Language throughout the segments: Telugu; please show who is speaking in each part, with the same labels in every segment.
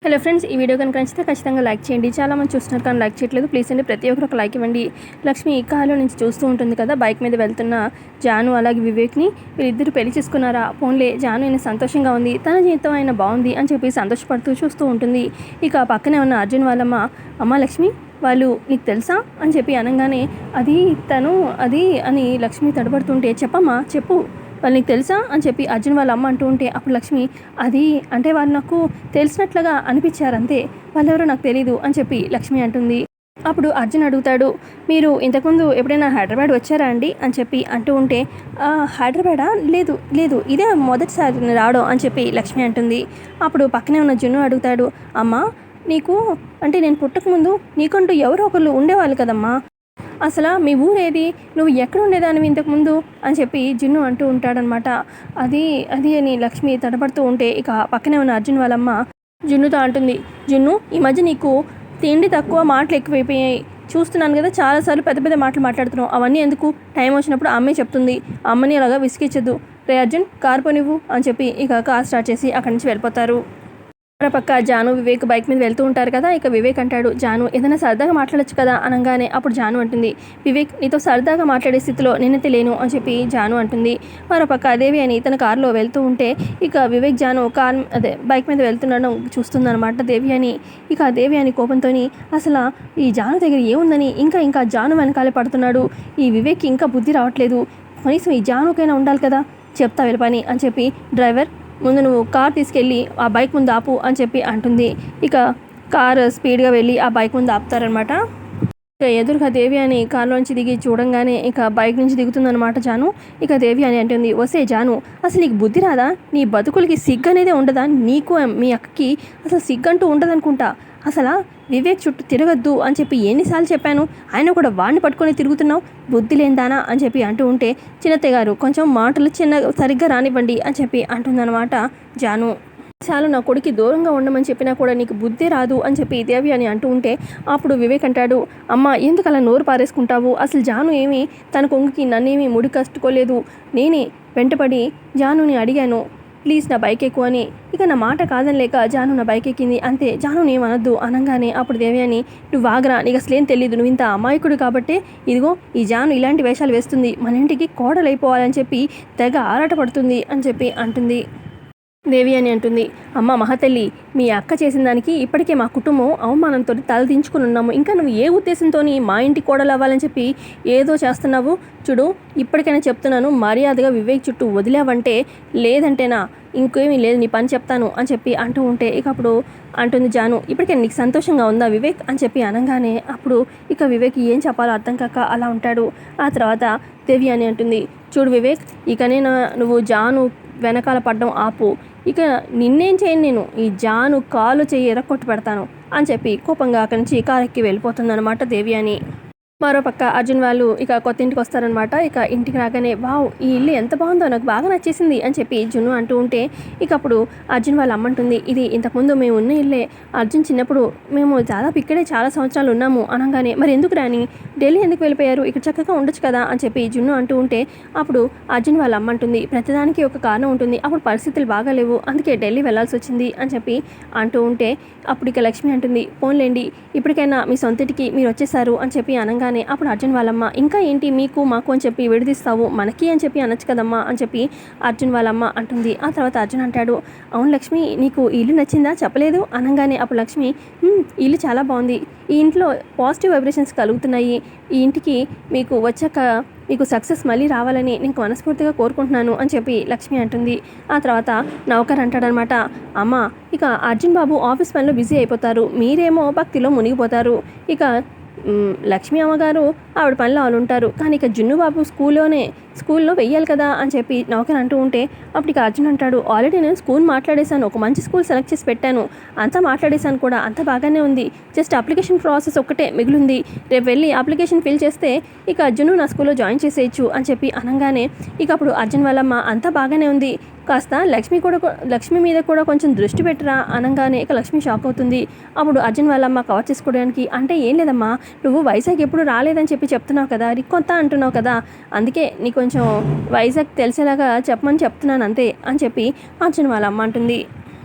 Speaker 1: హలో ఫ్రెండ్స్, ఈ వీడియో కనుక నచ్చితే ఖచ్చితంగా లైక్ చేయండి. చాలా మంది చూస్తున్నారు కానీ లైక్ చేయట్లేదు. ప్లీజ్ అండి, ప్రతి ఒక్కరు ఒక లైక్ ఇవ్వండి. లక్ష్మి కారులో నుంచి చూస్తూ ఉంటుంది కదా, బైక్ మీద వెళ్తున్న జాను అలాగే వివేక్ని. వీళ్ళిద్దరు పెళ్లి చేసుకున్నారా, పోన్లే జాను అయినా సంతోషంగా ఉంది, తన జీవితం అయినా బాగుంది అని చెప్పి సంతోషపడుతూ చూస్తూ ఉంటుంది. ఇక పక్కనే ఉన్న అర్జున్ వాళ్ళమ్మ, అమ్మ లక్ష్మి వాళ్ళు నీకు తెలుసా అని చెప్పి అనగానే, అది అని లక్ష్మి తడబడుతుంటే, చెప్పమ్మా చెప్పు, వాళ్ళు నీకు తెలుసా అని చెప్పి అర్జున్ వాళ్ళ అమ్మ అంటూ ఉంటే, అప్పుడు లక్ష్మి అది అంటే వాళ్ళు నాకు తెలిసినట్లుగా అనిపించారు అంతే, వాళ్ళెవరో నాకు తెలీదు అని చెప్పి లక్ష్మి అంటుంది. అప్పుడు అర్జున్ అడుగుతాడు, మీరు ఇంతకుముందు ఎప్పుడైనా హైదరాబాద్ వచ్చారా అండి అని చెప్పి అంటూ ఉంటే, హైదరాబాదా, లేదు లేదు, ఇదే మొదటిసారి రావడం అని చెప్పి లక్ష్మి అంటుంది. అప్పుడు పక్కనే ఉన్న జున్ను అడుగుతాడు, అమ్మ నీకు అంటే నేను పుట్టకముందు నీకంటూ ఎవరో ఒకళ్ళు ఉండేవాళ్ళు కదమ్మా, అసలు మీ ఊరేది, నువ్వు ఎక్కడ ఉండేదానివి ఇంతకుముందు అని చెప్పి జున్ను అంటూ ఉంటాడనమాట. అది అది అని లక్ష్మి తడబడుతూ ఉంటే, ఇక పక్కనే ఉన్న అర్జున్ వాళ్ళమ్మ జున్నుతో అంటుంది, జున్ను ఈ మధ్య నీకు తిండి తక్కువ, మాటలు ఎక్కువైపోయాయి, చూస్తున్నాను కదా చాలాసార్లు పెద్ద పెద్ద మాటలు మాట్లాడుతున్నావు, అవన్నీ ఎందుకు, టైం వచ్చినప్పుడు అమ్మే చెప్తుంది, అమ్మని అలాగా విసిగించద్దు, రే అర్జున్ కారు పోనివ్వు అని చెప్పి ఇక కార్ స్టార్ట్ చేసి అక్కడి నుంచి వెళ్ళిపోతారు. పక్క జాను వివేక్ బైక్ మీద వెళ్తూ ఉంటారు కదా, ఇక వివేక్ అంటాడు, జాను ఏదైనా సరదాగా మాట్లాడచ్చు కదా అనగానే, అప్పుడు జాను అంటుంది, వివేక్ నీతో సరదాగా మాట్లాడే స్థితిలో నేనైతే లేను అని చెప్పి జాను అంటుంది. మరోపక్క దేవి అని తన కారులో వెళ్తూ ఉంటే, ఇక వివేక్ జాను బైక్ మీద వెళ్తుండడం చూస్తుందన్నమాట దేవి అని. ఇక దేవి అని కోపంతో, అసలు ఈ జాను దగ్గర ఏముందని ఇంకా జాను వెనకాలే పడుతున్నాడు, ఈ వివేక్ ఇంకా బుద్ధి రావట్లేదు, కనీసం ఈ జానుకైనా ఉండాలి కదా, చెప్తా వెళ్ళపని అని చెప్పి, డ్రైవర్ ముందు నువ్వు కార్ తీసుకెళ్ళి ఆ బైక్ ముందు ఆపు అని చెప్పి అంటుంది. ఇక కార్ స్పీడ్గా వెళ్ళి ఆ బైక్ ముందు ఆపుతారనమాట. ఇక ఎదురుగా దేవి అని కారులోంచి దిగి చూడంగానే ఇక బైక్ నుంచి దిగుతుందనమాట జాను. ఇక దేవి అని అంటుంది, వసే జాను అసలు నీకు బుద్ధి రాదా, నీ బతుకులకి సిగ్గు అనేదే ఉండదా, నీకు మీ అక్కకి అసలు సిగ్గంటూ ఉండదనుకుంటా, అసలు వివేక్ చుట్టూ తిరగద్దు అని చెప్పి ఎన్నిసార్లు చెప్పాను, ఆయన కూడా వాడిని పట్టుకొని తిరుగుతున్నావు, బుద్ధి లేదానా అని చెప్పి అంటూ ఉంటే, చిన్నత్తయ్య గారు కొంచెం మాటలు సరిగ్గా రానివ్వండి అని చెప్పి అంటుందన్నమాట జాను. చాలు నా కొడుకు దూరంగా ఉండమని చెప్పినా కూడా నీకు బుద్ధి రాదు అని చెప్పి దేవి అని అంటూ ఉంటే, అప్పుడు వివేక్ అంటాడు, అమ్మ ఎందుకు అలా నోరు పారేసుకుంటావు, అసలు జాను ఏమి తన కొంగుకి నన్నేమీ ముడి కట్టుకోలేదు, నేనే వెంటపడి జానుని అడిగాను ప్లీజ్ నా బైక్ ఎక్కువ అని. ఇక నా మాట కాదని లేక జాను నా బైక్ ఎక్కింది అంతే, జాను ఏమనొద్దు అనగానే, అప్పుడు దేవి అని, నువ్వు ఆగ్రా, నీకు అసలేం తెలియదు, నువ్వు ఇంత అమాయకుడు కాబట్టి ఇదిగో ఈ జాను ఇలాంటి వేషాలు వేస్తుంది, మన ఇంటికి కోడలైపోవాలని చెప్పి తెగ ఆరాటపడుతుంది అని చెప్పి అంటుంది. దేవి అని అంటుంది, అమ్మ మహాతల్లి మీ అక్క చేసిన దానికి ఇప్పటికే మా కుటుంబం అవమానంతో తలదించుకుని ఉన్నాము, ఇంకా నువ్వు ఏ ఉద్దేశంతో మా ఇంటి కోడలు అవ్వాలని చెప్పి ఏదో చేస్తున్నావు, చూడు ఇప్పటికైనా చెప్తున్నాను, మర్యాదగా వివేక్ చుట్టూ వదిలేవంటే, లేదంటేనా ఇంకేమీ లేదు, నీ పని చెప్తాను అని చెప్పి అంటూ ఉంటే, ఇక అప్పుడు అంటుంది జాను, ఇప్పటికే నీకు సంతోషంగా ఉందా వివేక్ అని చెప్పి అనగానే, అప్పుడు ఇక వివేక్ ఏం చెప్పాలో అర్థం కాక అలా ఉంటాడు. ఆ తర్వాత దేవి అని అంటుంది, చూడు వివేక్ ఇకనే నువ్వు జాను వెనకాల పడ్డం ఆపు, ఇక నిన్నేం చేయను, నేను ఈ జాను కాలు చెయ్యి ఎరక్కొట్టి పెడతాను అని చెప్పి కోపంగా అక్కడి నుంచి కారెక్కి వెళ్ళిపోతుందన్నమాట దేవి అని. మరోపక్క అర్జున్ వాళ్ళు ఇక కొత్త ఇంటికి వస్తారనమాట. ఇక ఇంటికి రాగానే, వావ్ ఈ ఇల్లు ఎంత బాగుందో, నాకు బాగా నచ్చేసింది అని చెప్పి జున్ను అంటూ ఉంటే, ఇక అప్పుడు అర్జున్ వాళ్ళ అమ్మంటుంది, ఇది ఇంతకుముందు మేము ఉన్న ఇల్లే, అర్జున్ చిన్నప్పుడు మేము దాదాపు ఇక్కడే చాలా సంవత్సరాలు ఉన్నాము అనగానే, మరి ఎందుకు రాని ఢిల్లీ ఎందుకు వెళ్ళిపోయారు, ఇక్కడ చక్కగా ఉండొచ్చు కదా అని చెప్పి జున్ను అంటూ ఉంటే, అప్పుడు అర్జున్ వాళ్ళ అమ్మంటుంది, ప్రతిదానికి ఒక కారణం ఉంటుంది, అప్పుడు పరిస్థితులు బాగాలేవు అందుకే ఢిల్లీ వెళ్ళాల్సి వచ్చింది అని చెప్పి అంటూ ఉంటే, అప్పుడు ఇక లక్ష్మి అంటుంది, పోన్లేండి ఇప్పటికైనా మీ సొంతటికి మీరు వచ్చేసారు అని చెప్పి అనగానే, అప్పుడు అర్జున్ వాళ్ళమ్మ, ఇంకా ఏంటి మీకు మాకు అని చెప్పి విడదీస్తావు, మనకి అని చెప్పి అనొచ్చు కదమ్మా అని చెప్పి అర్జున్ వాళ్ళమ్మ అంటుంది. ఆ తర్వాత అర్జున్ అంటాడు, అవును లక్ష్మి నీకు ఈ ఇల్లు నచ్చిందా చెప్పలేదు అనగానే, అప్పుడు లక్ష్మి, ఇల్లు చాలా బాగుంది, ఈ ఇంట్లో పాజిటివ్ వైబ్రేషన్స్ కలుగుతున్నాయి, ఈ ఇంటికి మీకు వచ్చాక మీకు సక్సెస్ మళ్ళీ రావాలని నేను మనస్ఫూర్తిగా కోరుకుంటున్నాను అని చెప్పి లక్ష్మి అంటుంది. ఆ తర్వాత నౌకర్ అంటాడనమాట, అమ్మ ఇక అర్జున్ బాబు ఆఫీస్ పనిలో బిజీ అయిపోతారు, మీరేమో భక్తిలో మునిగిపోతారు, ఇక లక్ష్మీ అమ్మగారు ఆవిడ పనిలో వాళ్ళు ఉంటారు, కానీ ఇక జున్ను బాబు స్కూల్లో వెయ్యాలి కదా అని చెప్పి నౌకర్ అంటూ ఉంటే, అప్పుడు ఇక అర్జున్ అంటాడు, ఆల్రెడీ నేను స్కూల్ మాట్లాడేశాను, ఒక మంచి స్కూల్ సెలెక్ట్ చేసి పెట్టాను, అంతా మాట్లాడేశాను కూడా, అంతా బాగానే ఉంది, జస్ట్ అప్లికేషన్ ప్రాసెస్ ఒక్కటే మిగిలింది, రేపు వెళ్ళి అప్లికేషన్ ఫిల్ చేస్తే ఇక అర్జును నా స్కూల్లో జాయిన్ చేసేయచ్చు అని చెప్పి అనగానే, ఇక అప్పుడు అర్జున్ వాళ్ళమ్మ, అంతా బాగానే ఉంది, కాస్త లక్ష్మి మీద కూడా కొంచెం దృష్టి పెట్టరా అనగానే, ఇక లక్ష్మి షాక్ అవుతుంది. అప్పుడు అర్జున్ వాళ్ళమ్మ కవర్ చేసుకోవడానికి, అంటే ఏం లేదమ్మా నువ్వు వైజాగ్ ఎప్పుడు రాలేదని చెప్పి చెప్తున్నావు కదా, రిక్కొంత అంటున్నావు కదా, అందుకే నీకు కొంచెం వైజాగ్ తెలిసేలాగా చెప్పమని చెప్తున్నాను అంతే అని చెప్పి అర్జున్ వాళ్ళమ్మ అంటుంది.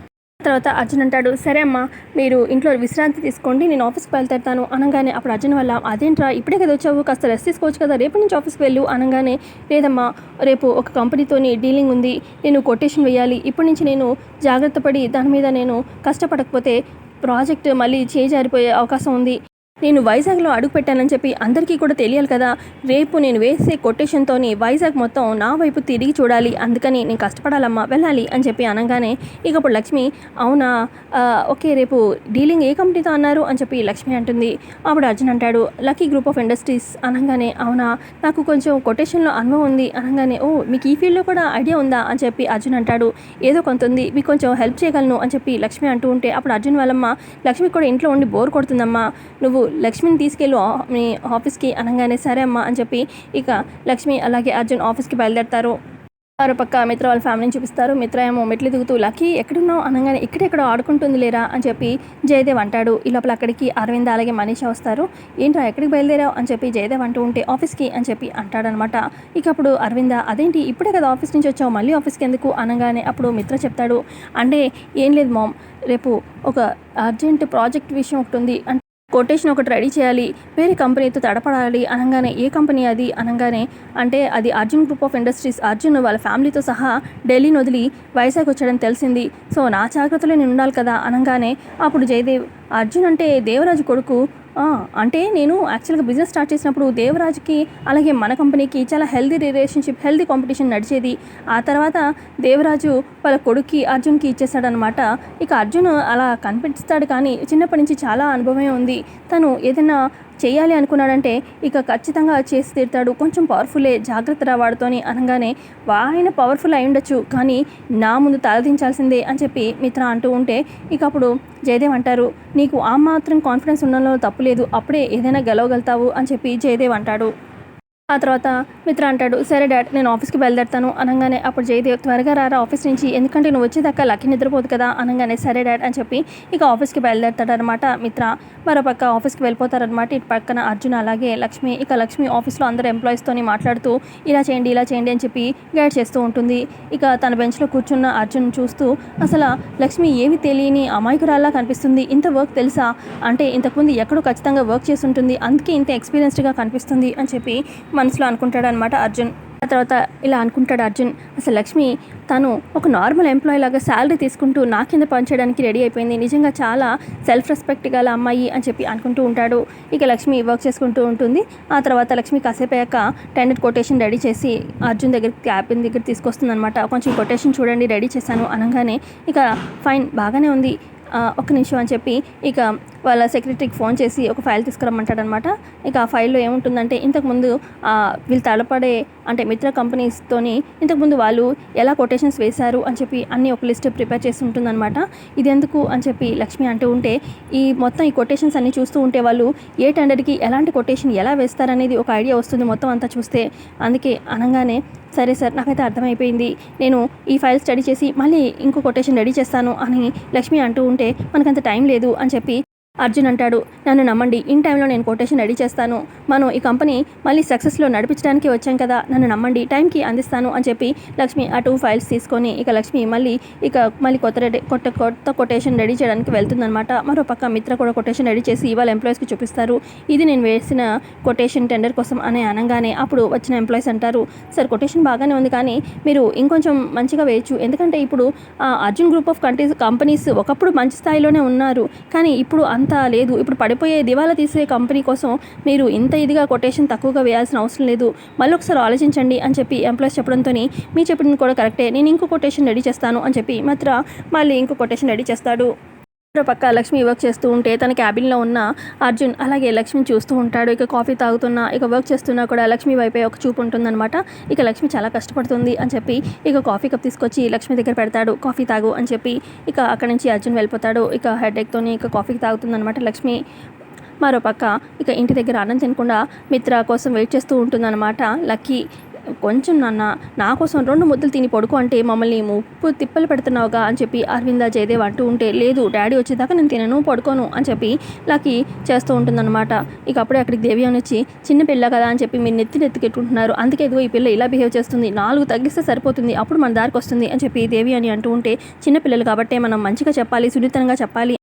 Speaker 1: తర్వాత అర్జున్ అంటాడు, సరే అమ్మా మీరు ఇంట్లో విశ్రాంతి తీసుకోండి, నేను ఆఫీస్కి బయలుదేరుతాను అనగానే అప్పుడు అర్జున్ వల్ల, అదేంట్రా ఇప్పుడే కదా వచ్చావు, కాస్త రెస్ట్ తీసుకోవచ్చు కదా, రేపటి నుంచి ఆఫీస్కి వెళ్ళు అనగానే, లేదమ్మా రేపు ఒక కంపెనీతోని డీలింగ్ ఉంది, నేను కొటేషన్ వేయాలి, ఇప్పటి నుంచి నేను జాగ్రత్త పడి దాని మీద నేను కష్టపడకపోతే ప్రాజెక్ట్ మళ్ళీ చేజారిపోయే అవకాశం ఉంది, నేను వైజాగ్లో అడుగు పెట్టానని చెప్పి అందరికీ కూడా తెలియాలి కదా, రేపు నేను వేసే కొటేషన్తోని వైజాగ్ మొత్తం నా వైపు తిరిగి చూడాలి, అందుకని నేను కష్టపడాలమ్మా వెళ్ళాలి అని చెప్పి అనగానే ఇక ఇప్పుడు లక్ష్మి, అవునా ఓకే రేపు డీలింగ్ ఏ కంపెనీతో అన్నారు అని చెప్పి లక్ష్మి అంటుంది. అప్పుడు అర్జున్ అంటాడు, లక్కీ గ్రూప్ ఆఫ్ ఇండస్ట్రీస్ అనగానే, అవునా నాకు కొంచెం కొటేషన్లో అనుభవం ఉంది అనగానే, ఓ మీకు ఈ ఫీల్డ్లో కూడా ఐడియా ఉందా అని చెప్పి అర్జున్ అంటాడు. ఏదో కొంత ఉంది, మీకు కొంచెం హెల్ప్ చేయగలను అని చెప్పి లక్ష్మి అంటూ ఉంటే అప్పుడు అర్జున్ వాళ్ళమ్మ, లక్ష్మి కూడా ఇంట్లో ఉండి బోర్ కొడుతుందమ్మా, నువ్వు లక్ష్మిని తీసుకెళ్ళు మీ ఆఫీస్కి అనగానే, సరే అమ్మా అని చెప్పి ఇక లక్ష్మి అలాగే అర్జున్ ఆఫీస్కి బయలుదేరతారు. మరో పక్క మిత్ర వాళ్ళ ఫ్యామిలీని చూపిస్తారు. మిత్ర ఏమో మెట్లు దిగుతూ, లక్కీ ఎక్కడున్నావు అనగానే, ఇక్కడెక్కడో ఆడుకుంటుంది లేరా అని చెప్పి జయదేవ్ అంటాడు. ఈ లోపల అక్కడికి అరవింద్ అలాగే మనీషా వస్తారు. ఏంట్రా ఎక్కడికి బయలుదేరావు అని చెప్పి జయదేవ్ అంటూ ఉంటే, ఆఫీస్కి అని చెప్పి అంటాడనమాట. ఇక అప్పుడు అరవింద, అదేంటి ఇప్పుడే కదా ఆఫీస్ నుంచి వచ్చావు, మళ్ళీ ఆఫీస్కి ఎందుకు అనగానే అప్పుడు మిత్ర చెప్తాడు, అంటే ఏం లేదు మామ్, రేపు ఒక అర్జెంట్ ప్రాజెక్ట్ విషయం ఒకటి ఉంది, కొటేషన్ ఒకటి రెడీ చేయాలి, వేరే కంపెనీతో తడపడాలి అనగానే, ఏ కంపెనీ అది అనగానే, అంటే అది Arjun group of industries, Arjun వాళ్ళ ఫ్యామిలీతో సహా ఢిల్లీని వదిలి వైజాగ్ వచ్చాడని తెలిసింది, సో నా జాగ్రత్తలో నేను ఉండాలి కదా అనగానే అప్పుడు జయదేవ్, అర్జున్ అంటే దేవరాజు కొడుకు, అంటే నేను యాక్చువల్గా బిజినెస్ స్టార్ట్ చేసినప్పుడు దేవరాజుకి అలాగే మన కంపెనీకి చాలా హెల్దీ రిలేషన్షిప్, హెల్దీ కాంపిటీషన్ నడిచేది, ఆ తర్వాత దేవరాజు వాళ్ళ కొడుక్కి అర్జున్కి ఇచ్చేస్తాడనమాట. ఇక అర్జున్ అలా కనిపిస్తాడు కానీ చిన్నప్పటి నుంచి చాలా అనుభవమే ఉంది, తను ఏదైనా చేయాలి అనుకున్నాడంటే ఇక ఖచ్చితంగా చేసి తీరుతాడు, కొంచెం పవర్ఫుల్లే, జాగ్రత్త రావాడుతోని అనగానే, ఆయన పవర్ఫుల్ అయి ఉండొచ్చు కానీ నా ముందు తలదించాల్సిందే అని చెప్పి మిత్ర అంటూ ఉంటే ఇక అప్పుడు జయదేవ్ అంటారు, నీకు ఆ మాత్రం కాన్ఫిడెన్స్ ఉండడంలో తప్పులేదు, అప్పుడే ఏదైనా గెలవగలుగుతావు అని చెప్పి జయదేవ్ అంటాడు. ఆ తర్వాత మిత్ర అంటాడు, సరే డాడ్ నేను ఆఫీస్కి బయలుదేరుతాను అనగానే అప్పుడు జయదేవ్, త్వరగా రారా ఆఫీస్ నుంచి, ఎందుకంటే నువ్వు వచ్చేదాకా లక్కీ నిద్రపోదు కదా అనగానే, సరే డాడ్ అని చెప్పి ఇక ఆఫీస్కి బయలుదేరుతాడనమాట మిత్ర. మరో పక్క ఆఫీస్కి వెళ్ళిపోతారనమాట. ఇటు పక్కన అర్జున్ అలాగే లక్ష్మి, ఇక లక్ష్మి ఆఫీస్లో అందరు ఎంప్లాయీస్తోని మాట్లాడుతూ ఇలా చేయండి అని చెప్పి గైడ్ చేస్తూ ఉంటుంది. ఇక తన బెంచ్లో కూర్చున్న అర్జున్ చూస్తూ, అసలు లక్ష్మి ఏమి తెలియని అమాయకురాల్లా కనిపిస్తుంది, ఇంత వర్క్ తెలుసా, అంటే ఇంతకుముందు ఎక్కడో ఖచ్చితంగా వర్క్ చేసి ఉంటుంది, అందుకే ఇంత ఎక్స్పీరియన్స్డ్గా కనిపిస్తుంది అని చెప్పి మనసులో అనుకుంటాడనమాట అర్జున్. ఆ తర్వాత ఇలా అనుకుంటాడు అర్జున్, అసలు లక్ష్మి తను ఒక నార్మల్ ఎంప్లాయీ లాగా శాలరీ తీసుకుంటూ నా కింద పనిచేయడానికి రెడీ అయిపోయింది, నిజంగా చాలా సెల్ఫ్ రెస్పెక్ట్ గల అమ్మాయి అని చెప్పి అనుకుంటూ ఉంటాడు. ఇక లక్ష్మి వర్క్ చేసుకుంటూ ఉంటుంది. ఆ తర్వాత లక్ష్మి కాసేపు అయ్యాక టెండర్ కొటేషన్ రెడీ చేసి అర్జున్ దగ్గరికి క్యాబిన్ దగ్గర తీసుకొస్తుంది అనమాట. కొంచెం కొటేషన్ చూడండి రెడీ చేశాను అనగానే, ఇక ఫైన్ బాగానే ఉంది, ఒక్క నిమిషం అని చెప్పి ఇక వాళ్ళ సెక్రటరీకి ఫోన్ చేసి ఒక ఫైల్ తీసుకురమ్మంటాడనమాట. ఇక ఆ ఫైల్లో ఏముంటుందంటే, ఇంతకుముందు వీళ్ళు తలపడే అంటే మిత్ర కంపెనీస్తోని ఇంతకుముందు వాళ్ళు ఎలా కొటేషన్స్ వేశారు అని చెప్పి అన్నీ ఒక లిస్ట్ ప్రిపేర్ చేసి ఉంటుందన్నమాట. ఇదెందుకు అని చెప్పి లక్ష్మి అంటూ ఉంటే, ఈ మొత్తం ఈ కొటేషన్స్ అన్నీ చూస్తూ ఉంటే వాళ్ళు ఏ టెండర్కి ఎలాంటి కొటేషన్ ఎలా వేస్తారనేది ఒక ఐడియా వస్తుంది మొత్తం అంతా చూస్తే, అందుకే అనగానే, సరే సార్ నాకైతే అర్థమైపోయింది, నేను ఈ ఫైల్ స్టడీ చేసి మళ్ళీ ఇంకో కొటేషన్ రెడీ చేస్తాను అని లక్ష్మి అంటూ ఉంటే, మనకంత టైం లేదు అని చెప్పి అర్జున్ అంటాడు, నన్ను నమ్మండి, ఇన్ టైంలో నేను కొటేషన్ రెడీ చేస్తాను, మనం ఈ కంపెనీ మళ్ళీ సక్సెస్లో నడిపించడానికి వచ్చాం కదా, నన్ను నమ్మండి, టైంకి అందిస్తాను అని చెప్పి లక్ష్మి ఆ 2 ఫైల్స్ తీసుకొని ఇక లక్ష్మి మళ్ళీ కొత్త కొటేషన్ రెడీ చేయడానికి వెళ్తుందనమాట. మరో పక్క మిత్ర కూడా కొటేషన్ రెడీ చేసి ఇవాళ ఎంప్లాయీస్కి చూపిస్తారు, ఇది నేను వేసిన కొటేషన్ టెండర్ కోసం అని అనగానే అప్పుడు వచ్చిన ఎంప్లాయీస్ అంటారు, సార్ కొటేషన్ బాగానే ఉంది కానీ మీరు ఇంకొంచెం మంచిగా వేయచ్చు, ఎందుకంటే ఇప్పుడు అర్జున్ గ్రూప్ ఆఫ్ కంపెనీస్ ఒకప్పుడు మంచి స్థాయిలోనే ఉన్నారు, కానీ ఇప్పుడు అంత లేదు, ఇప్పుడు పడిపోయే దివాలా తీసే కంపెనీ కోసం మీరు ఇంత ఇదిగా కొటేషన్ తక్కువగా వేయాల్సిన అవసరం లేదు, మళ్ళీ ఒకసారి ఆలోచించండి అని చెప్పి ఎంప్లాయీస్ చెప్పడంతో, మీ చెప్పింది కూడా కరెక్టే, నేను ఇంకో కొటేషన్ రెడీ చేస్తాను అని చెప్పి మాత్రం మళ్ళీ ఇంకో కొటేషన్ రెడీ చేస్తాడు. మరో పక్క లక్ష్మి వర్క్ చేస్తూ ఉంటే తన క్యాబిన్లో ఉన్న అర్జున్ అలాగే లక్ష్మిని చూస్తూ ఉంటాడు. ఇక కాఫీ తాగుతున్నా ఇక వర్క్ చేస్తున్నా కూడా లక్ష్మి వైపే ఒక చూపు ఉంటుందన్నమాట. ఇక లక్ష్మి చాలా కష్టపడుతుంది అని చెప్పి ఇక కాఫీ కప్ తీసుకొచ్చి లక్ష్మి దగ్గర పెడతాడు, కాఫీ తాగు అని చెప్పి. ఇక అక్కడి నుంచి అర్జున్ వెళ్ళిపోతాడు. ఇక హెడేక్తోని ఇక కాఫీకి తాగుతుందన్నమాట లక్ష్మి. మరో పక్క ఇక ఇంటి దగ్గర అన్నం తినకుండా మిత్ర కోసం వెయిట్ చేస్తూ ఉంటుందన్నమాట లక్కీ. కొంచెం నాన్న నా కోసం 2 ముద్దలు తిని పడుకో అంటే మమ్మల్ని ముప్పు తిప్పలు పెడుతున్నావుగా అని చెప్పి అరవింద జయదేవ్ అంటూ ఉంటే, లేదు డాడీ వచ్చేదాకా నేను తినను పడుకోను అని చెప్పి లక్కీ చేస్తూ ఉంటుందన్నమాట. ఇక అప్పుడే అక్కడికి దేవి అని వచ్చి, చిన్న పిల్ల కదా అని చెప్పి మీరు నెత్తికెట్టుకుంటున్నారు, అందుకే ఇదిగో ఈ పిల్ల ఇలా బిహేవ్ చేస్తుంది, 4 తగ్గిస్తే సరిపోతుంది, అప్పుడు మన దారికి వస్తుంది అని చెప్పి దేవి అని అంటూ ఉంటే, చిన్నపిల్లలు కాబట్టే మనం మంచిగా చెప్పాలి, సున్నితంగా చెప్పాలి